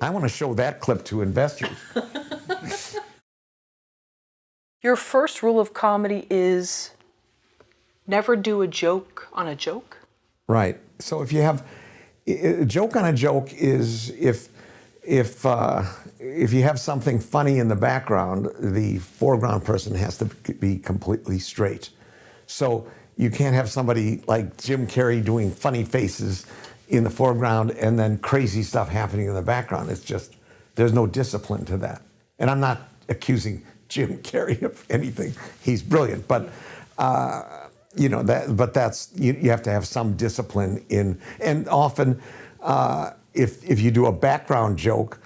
I want to show that clip to investors. Your first rule of comedy is never do a joke on a joke? Right. So if you have a joke on a joke is if you have something funny in the background, the foreground person has to be completely straight. So you can't have somebody like Jim Carrey doing funny faces in the foreground and then crazy stuff happening in the background. It's just, there's no discipline to that. And I'm not accusing Jim Carrey of anything. He's brilliant, but you know that. But that's you have to have some discipline in. And often, if you do a background joke,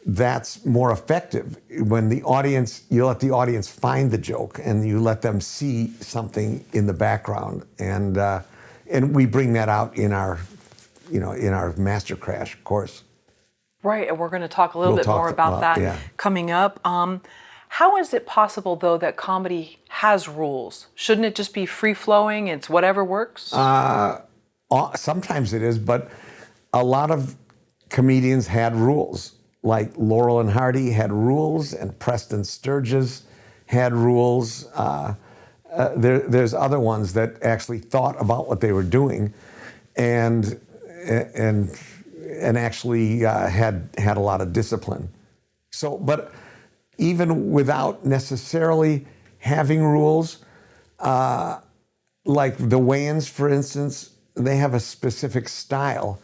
that's more effective when the audience, you let the audience find the joke and you let them see something in the background, and we bring that out in our, you know, in our MASTERCRASH course. Right, and we're going to talk a little bit more about that coming up. How is it possible, though, that comedy has rules? Shouldn't it just be free-flowing, it's whatever works? Sometimes it is, but a lot of comedians had rules. Like Laurel and Hardy had rules, and Preston Sturges had rules. There's other ones that actually thought about what they were doing, and actually had a lot of discipline. So, but even without necessarily having rules, like the Wayans, for instance, they have a specific style.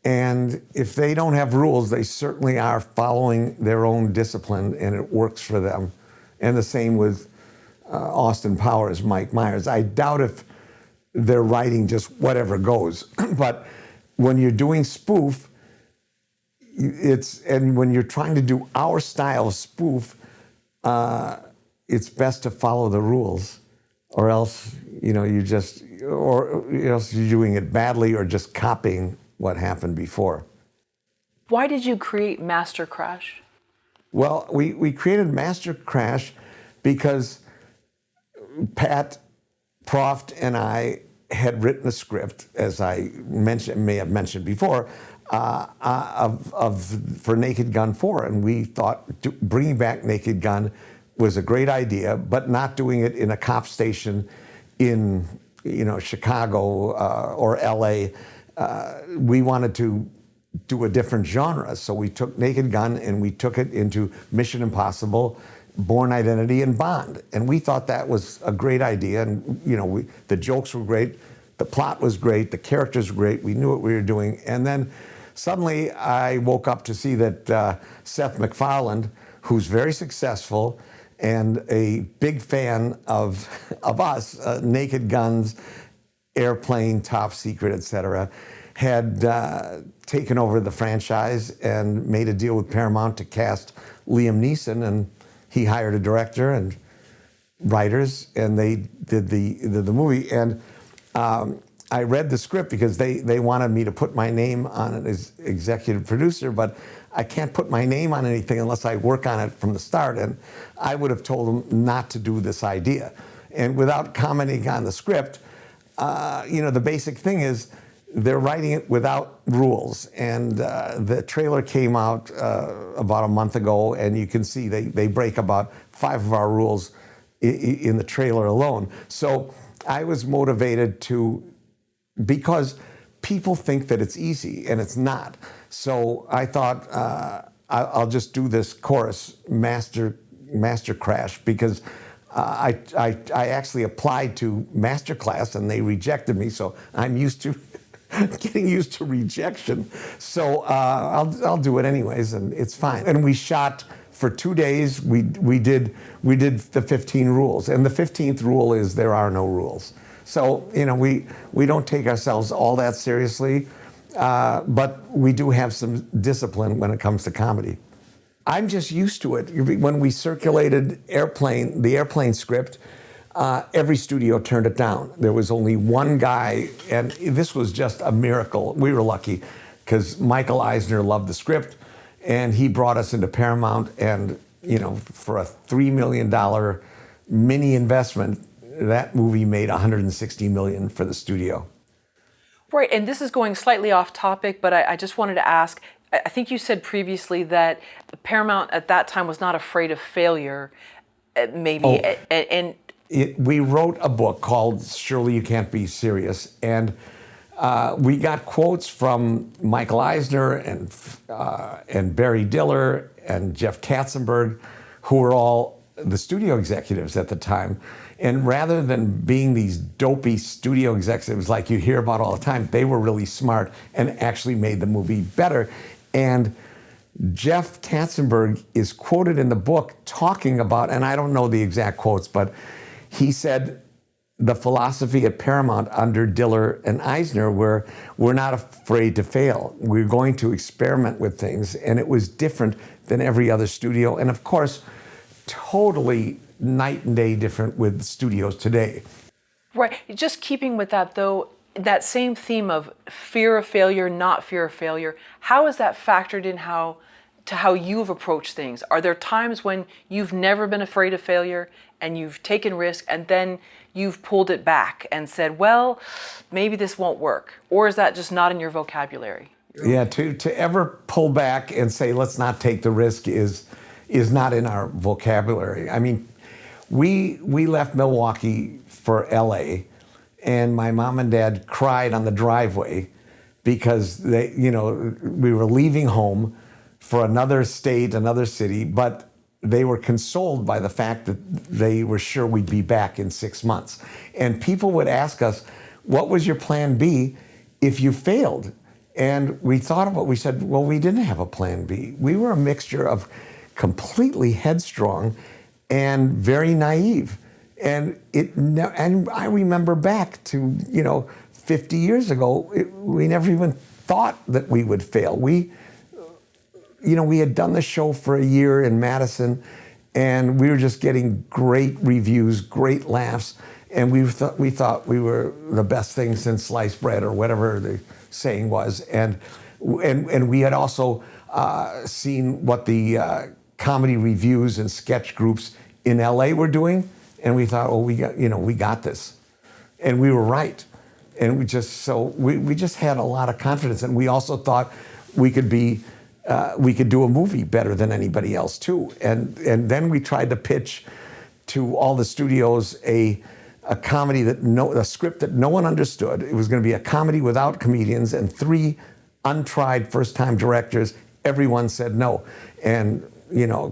And if they don't have rules, they certainly are following their own discipline, and it works for them. And the same with Austin Powers, Mike Myers. I doubt if they're writing just whatever goes. But when you're doing spoof, and when you're trying to do our style of spoof, it's best to follow the rules, or else, you know, or else you're doing it badly or just copying what happened before. Why did you create MASTERCRASH? Well, we created MASTERCRASH because Pat Proft and I had written a script, as I may have mentioned before, for Naked Gun 4, and we thought bringing back Naked Gun was a great idea, but not doing it in a cop station in, you know, Chicago or LA. We wanted to do a different genre, so we took Naked Gun and we took it into Mission Impossible, Bourne Identity, and Bond, and we thought that was a great idea. And you know, the jokes were great, the plot was great, the characters were great, we knew what we were doing. And then suddenly I woke up to see that Seth MacFarlane, who's very successful and a big fan of us, Naked Guns, Airplane, Top Secret, etc., had taken over the franchise and made a deal with Paramount to cast Liam Neeson, and he hired a director and writers, and they did the movie. And I read the script because they wanted me to put my name on it as executive producer, but I can't put my name on anything unless I work on it from the start. And I would have told them not to do this idea. And without commenting on the script, you know, the basic thing is they're writing it without rules. And the trailer came out about a month ago, and you can see they break about 5 of our rules in the trailer alone. So I was motivated because people think that it's easy, and it's not. So I thought I'll just do this chorus, MASTERCRASH, because I actually applied to MasterClass and they rejected me, so I'm used to getting used to rejection. So I'll do it anyways, and it's fine. And we shot for 2 days. We did the 15 rules, and the 15th rule is there are no rules. So you know, we don't take ourselves all that seriously, but we do have some discipline when it comes to comedy. I'm just used to it. When we circulated the Airplane script, every studio turned it down. There was only one guy, and this was just a miracle. We were lucky because Michael Eisner loved the script, and he brought us into Paramount. And you know, for a $3 million mini investment, that movie made $160 million for the studio. Right, and this is going slightly off topic, but I just wanted to ask, I think you said previously that Paramount at that time was not afraid of failure, maybe, and we wrote a book called Surely You Can't Be Serious, and we got quotes from Michael Eisner and Barry Diller and Jeff Katzenberg, who were all the studio executives at the time. And rather than being these dopey studio executives like you hear about all the time, they were really smart and actually made the movie better. And Jeff Katzenberg is quoted in the book talking about, and I don't know the exact quotes, but he said the philosophy at Paramount under Diller and Eisner were, we're not afraid to fail. We're going to experiment with things. And it was different than every other studio. And of course, totally night and day different with studios today. Right. Just keeping with that, though, that same theme of fear of failure, not fear of failure, how is that factored in to how you've approached things? Are there times when you've never been afraid of failure and you've taken risk and then you've pulled it back and said, well, maybe this won't work? Or is that just not in your vocabulary? Yeah, to ever pull back and say, let's not take the risk is not in our vocabulary. I mean, we left Milwaukee for LA, and my mom and dad cried on the driveway because we were leaving home for another state, another city, but they were consoled by the fact that they were sure we'd be back in 6 months. And people would ask us, what was your plan B if you failed? And we thought about it, we said, well, we didn't have a plan B. We were a mixture of completely headstrong and very naive. And I remember back to 50 years ago, we never even thought that we would fail. We had done the show for a year in Madison, and we were just getting great reviews, great laughs, and we thought we were the best thing since sliced bread, or whatever the saying was. And we had also seen what the comedy reviews and sketch groups in LA were doing, and we thought, well, we got this, and we were right. And we just had a lot of confidence, and we also thought we could do a movie better than anybody else too. And then we tried to pitch to all the studios a comedy a script that no one understood. It was going to be a comedy without comedians and 3 untried first-time directors. Everyone said no. And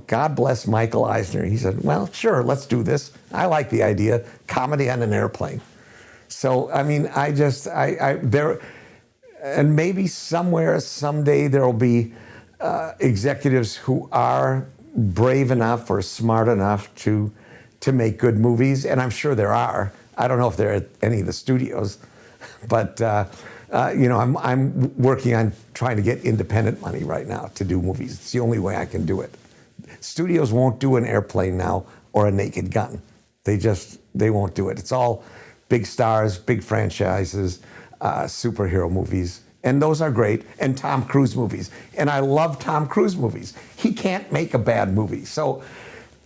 God bless Michael Eisner. He said, well, sure, let's do this. I like the idea, comedy on an airplane. So, I mean, and maybe somewhere, someday, there will be executives who are brave enough or smart enough to make good movies, and I'm sure there are. I don't know if they're at any of the studios, but I'm working on trying to get independent money right now to do movies. It's the only way I can do it. Studios won't do an airplane now or a Naked Gun. They won't do it. It's all big stars, big franchises, superhero movies. And those are great, and Tom Cruise movies. And I love Tom Cruise movies. He can't make a bad movie. So,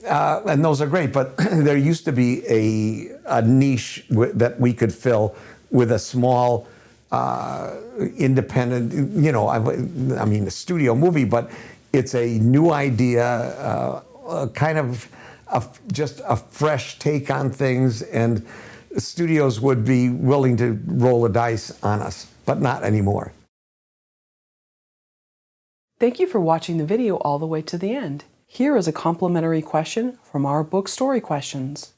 and those are great, but there used to be a niche that we could fill with a small, independent, a studio movie, but it's a new idea, kind of just a fresh take on things, and studios would be willing to roll the dice on us, but not anymore. Thank you for watching the video all the way to the end. Here is a complimentary question from our book Story Questions.